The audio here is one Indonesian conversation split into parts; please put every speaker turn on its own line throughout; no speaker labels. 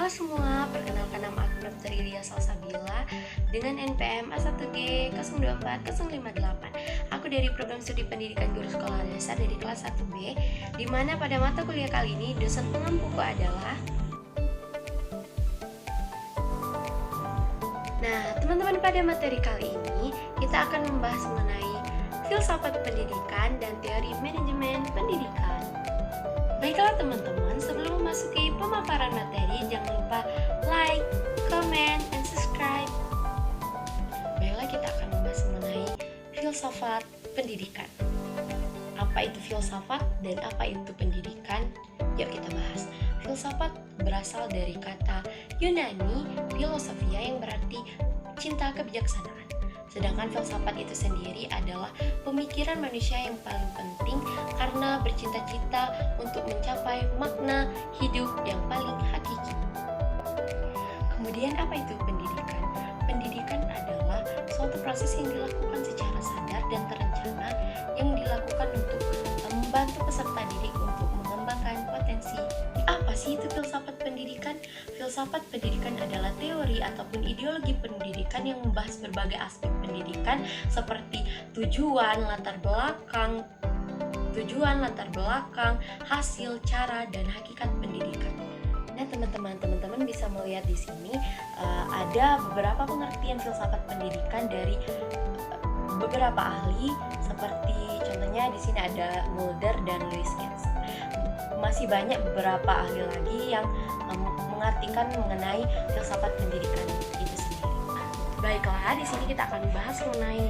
Halo semua, perkenalkan nama aku Dr. Ilya Salsabila dengan NPM A1G 024058. Aku dari program studi pendidikan guru sekolah dasar dari kelas 1B, di mana pada mata kuliah kali ini dosen pengampuku adalah. Nah, teman-teman, pada materi kali ini kita akan membahas mengenai filsafat pendidikan dan teori manajemen pendidikan. Baiklah teman-teman, sebelum memasuki pemaparan materi, jangan lupa like, comment, and subscribe. Baiklah, kita akan membahas mengenai filsafat pendidikan. Apa itu filsafat dan apa itu pendidikan? Yuk kita bahas. Filsafat berasal dari kata Yunani filosofia yang berarti cinta kebijaksanaan. Sedangkan filsafat itu sendiri adalah pemikiran manusia yang paling penting karena bercita-cita untuk mencapai makna hidup yang paling hakiki. Kemudian apa itu pendidikan? Pendidikan adalah suatu proses yang dilakukan secara sadar dan terencana yang dilakukan untuk membantu peserta didik untuk mengembangkan potensi. Apa sih itu filsafat pendidikan? Filsafat pendidikan adalah teori ataupun ideologi pendidikan yang membahas berbagai aspek pendidikan seperti tujuan, latar belakang, hasil, cara, dan hakikat pendidikan. Nah, teman-teman bisa melihat di sini ada beberapa pengertian filsafat pendidikan dari beberapa ahli, seperti contohnya di sini ada Mulder dan Lewis Katz. Masih banyak beberapa ahli lagi yang mengartikan mengenai filsafat pendidikan itu sendiri. Baiklah, di sini kita akan membahas mengenai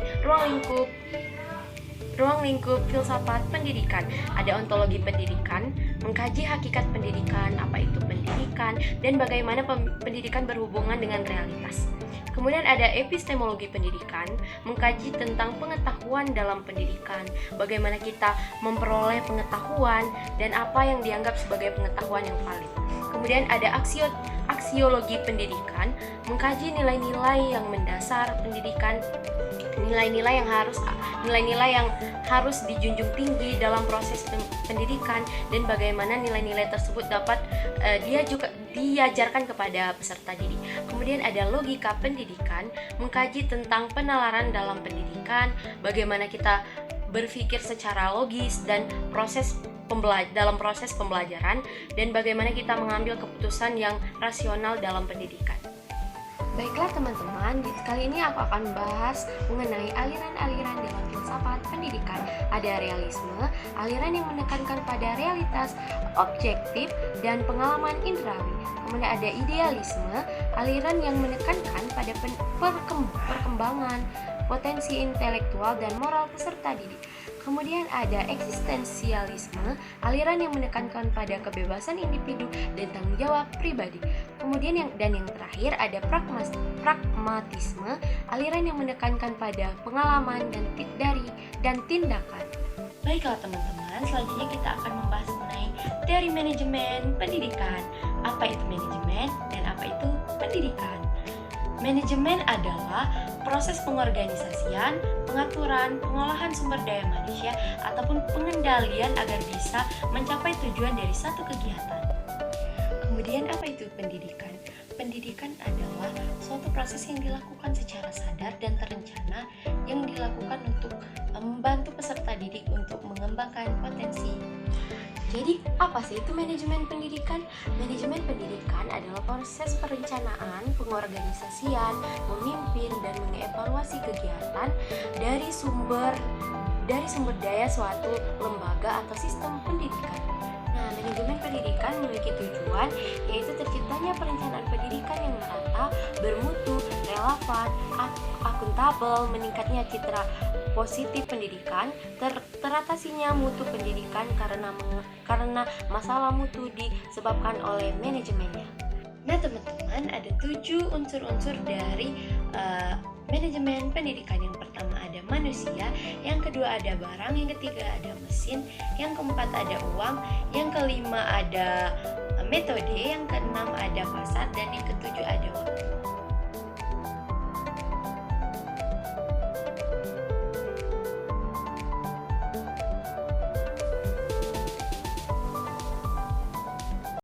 ruang lingkup filsafat pendidikan. Ada ontologi pendidikan, mengkaji hakikat pendidikan, apa itu pendidikan, dan bagaimana pendidikan berhubungan dengan realitas. Kemudian ada epistemologi pendidikan, mengkaji tentang pengetahuan dalam pendidikan, bagaimana kita memperoleh pengetahuan dan apa yang dianggap sebagai pengetahuan yang valid. Kemudian ada aksiologi pendidikan, mengkaji nilai-nilai yang mendasar pendidikan, nilai-nilai yang harus dijunjung tinggi dalam proses pendidikan, dan bagaimana nilai-nilai tersebut dapat diajarkan kepada peserta didik. Kemudian ada logika pendidikan, mengkaji tentang penalaran dalam pendidikan, bagaimana kita berpikir secara logis dan dalam proses pembelajaran, dan bagaimana kita mengambil keputusan yang rasional dalam pendidikan. Baiklah teman-teman, kali ini aku akan membahas mengenai aliran-aliran dalam filsafat pendidikan. Ada realisme, aliran yang menekankan pada realitas objektif dan pengalaman indrawi. Kemudian ada idealisme, aliran yang menekankan pada perkembangan, potensi intelektual dan moral peserta didik. Kemudian ada eksistensialisme, aliran yang menekankan pada kebebasan individu dan tanggung jawab pribadi. Kemudian yang terakhir ada pragmatisme, aliran yang menekankan pada pengalaman dan tindakan. Baiklah teman-teman, selanjutnya kita akan membahas mengenai teori manajemen pendidikan. Apa itu manajemen dan apa itu pendidikan? Manajemen adalah proses pengorganisasian, pengaturan, pengolahan sumber daya manusia, ataupun pengendalian agar bisa mencapai tujuan dari satu kegiatan. Kemudian apa itu pendidikan? Pendidikan adalah suatu proses yang dilakukan secara sadar dan terencana yang dilakukan untuk membantu peserta didik untuk mengembangkan potensi. Jadi, apa sih itu manajemen pendidikan? Manajemen pendidikan adalah proses perencanaan, pengorganisasian, memimpin, dan mengevaluasi kegiatan dari sumber daya suatu lembaga atau sistem pendidikan. Nah, manajemen pendidikan memiliki tujuan, yaitu terciptanya perencanaan pendidikan yang merata, bermutu, relevan, akuntabel, meningkatnya citra positif pendidikan, teratasinya mutu pendidikan karena masalah mutu disebabkan oleh manajemennya. Nah teman-teman, ada 7 unsur-unsur dari manajemen pendidikan. Yang pertama ada manusia, yang kedua ada barang, yang ketiga ada mesin, yang keempat ada uang, yang kelima ada metode, yang keenam ada pasar, dan yang ketujuh ada waktu.